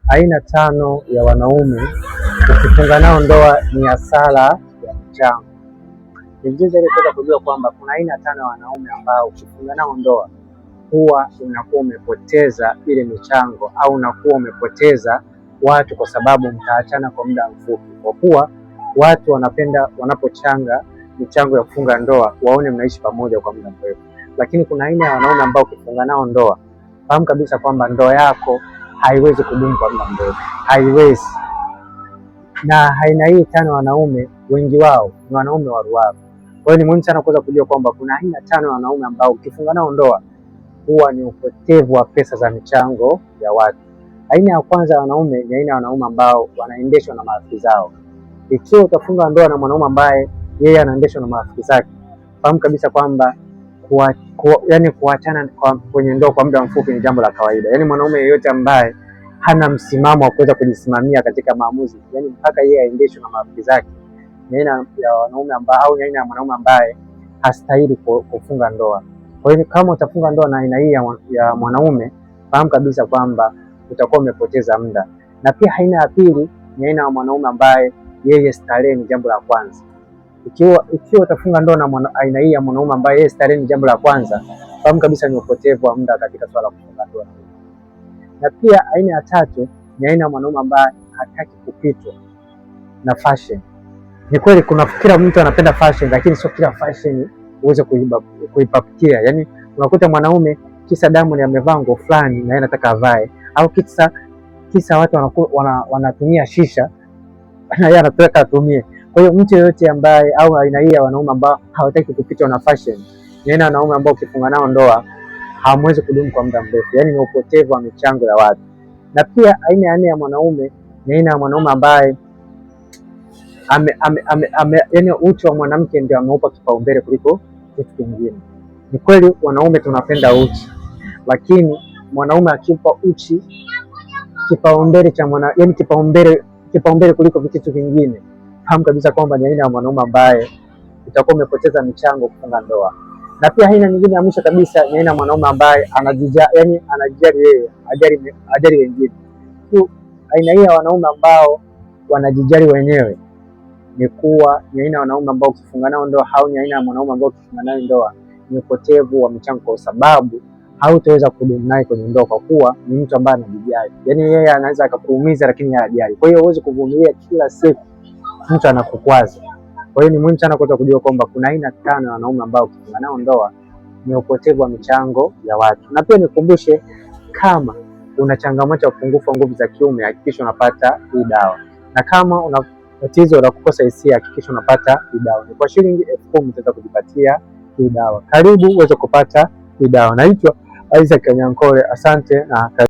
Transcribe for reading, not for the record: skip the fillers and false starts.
Aina 5 ya wanaume ukifunga nao ndoa ni hasara ya michango. Ni vizuri ili kuweza kujua kwamba kuna aina 5 ya wanaume ambao ukifunga nao ndoa huwa unakuwa umepoteza ile michango au unakuwa umepoteza watu, kwa sababu mtaachana kwa muda mfupi, kwa kuwa watu wanapenda wanapochanga michango ya kufunga ndoa waone mnaishi pamoja kwa muda mrefu. Lakini kuna aina ya wanaume ambao ukifunga nao ndoa, fahamu kabisa kwamba ndoa yako haiwezi kudumu kwa muda mrefu, haiwezi. Na aina hii 5 wanaume wengi wao ni wanaume wa ruwaza. Kwa hiyo ni muhimu sana kuweza kujua kwamba kuna aina 5 ya wanaume ambao ukifunga nao ndoa huwa ni upotevu wa pesa za michango ya watu. Aina ya kwanza ya wanaume ni aina ya wanaume ambao wanaendeshwa na marafiki zao. Ikiwa utafunga ndoa na mwanaume ambaye yeye anaendeshwa na marafiki zake, fahamu kabisa kwamba kuachana kwenye ndoa kwa muda mfupi ni jambo la kawaida. Yaani mwanaume yeyote ambaye hana msimamo wa kuweza kujisimamia katika maamuzi, yaani mpaka yeye aendeshwe na marafiki zake, ni aina ya wanaume ambao au ni aina ya mwanaume ambaye hastahili kufunga ndoa. Kwa hiyo kama utafunga ndoa na aina hii ya mwanaume, fahamu kabisa kwamba utakuwa umepoteza muda. Na pia aina ya pili ni aina ya mwanaume ambaye yeye starehe ni jambo la kwanza. Ikiwa utafunga ndoa na aina hii ya mwanaume ambaye yeye starehe ni jambo la kwanza, fahamu kabisa ni upotevu wa muda katika swala la kufunga ndoa. Na pia aina ya tatu ni aina ya mwanaume ambaye hataki kupitwa na fashion. Ni kweli kuna kila mtu anapenda fashion, lakini sio kila fashion uweze kuipapikia. Yaani unakuta mwanaume kisa Diamond amevaa nguo fulani na yeye anataka avae, au kisa watu wanatumia shisha na yeye anataka atumie. Kwa hiyo mtu yeyote ambaye au aina hii ya wanaume ambao hawataki kupitwa na fashion ni aina ya wanaume ambao ukifunga nao ndoa hamwezi kudumu kwa muda mrefu, yaani ni upotevu wa michango ya watu. Na pia aina ya 4 ya mwanaume ni aina ya mwanaume ambaye yaani uchi wa mwanamke ndio ameupa kipaumbele kuliko kitu kingine. Ni kweli wanaume tunapenda uchi, lakini mwanaume akiupa uchi kipaumbele cha yaani kipaumbele kuliko vitu vingine, fahamu kabisa kwamba ni aina ya mwanaume ambaye utakuwa umepoteza michango kufunga ndoa. Na pia aina nyingine ya mwisho kabisa ni aina ya mwanaume ambaye anajijali yeye, hajali wengine. Aina hii ya wanaume ambao wanajijali wenyewe ni aina ya wanaume ambao ukifunga nao ndoa, au ni aina ya mwanaume ambao ukifunga naye ndoa ni upotevu wa michango, kwa sababu hautaweza kudumu naye kwenye ndoa, kwa kuwa ni mtu ambaye anajijali. Yaani yeye anaweza akakuumiza lakini hajali. Kwa hiyo huwezi kuvumilia kila siku mtu anakukwaza. Kwa hiyo ni muhimu sana kuweza kujua kwamba kuna aina 5 ya wanaume ambao ukifunga nao ndoa ni upotevu wa michango ya watu. Na pia nikukumbushe, kama una changamoto ya upungufu wa nguvu za kiume, hakikisha unapata hii dawa. Na kama una tatizo la kukosa hisia, hakikisha unapata hii dawa. Ni kwa shilingi 10,000 utaweza kujipatia hii dawa. Karibu uweze kupata hii dawa. Naitwa Isaac Kanyankole. Asante na